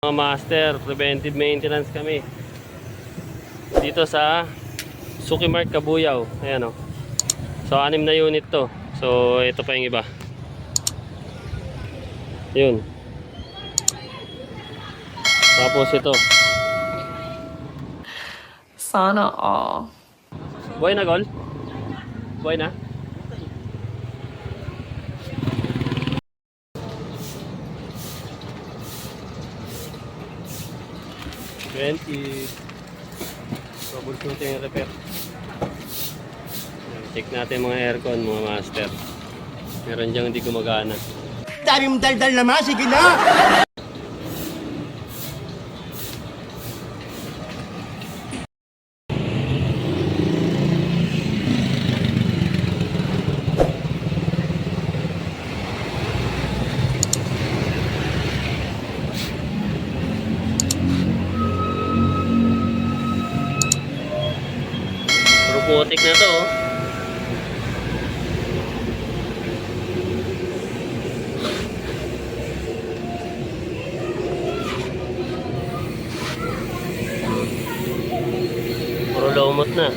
Mga master, preventive maintenance kami dito sa Sukimart, Cabuyao. Ayan o. So 6 na unit to. So ito pa yung iba. Yun. Tapos ito. Sana all. Buhay na, Gol? Buhay na? Troubleshooting repair. Check natin mga aircon, mga master. Meron diyang hindi gumagana. Dami mong daldal naman, sige na! Robotic na to, oh. Puro lumot na.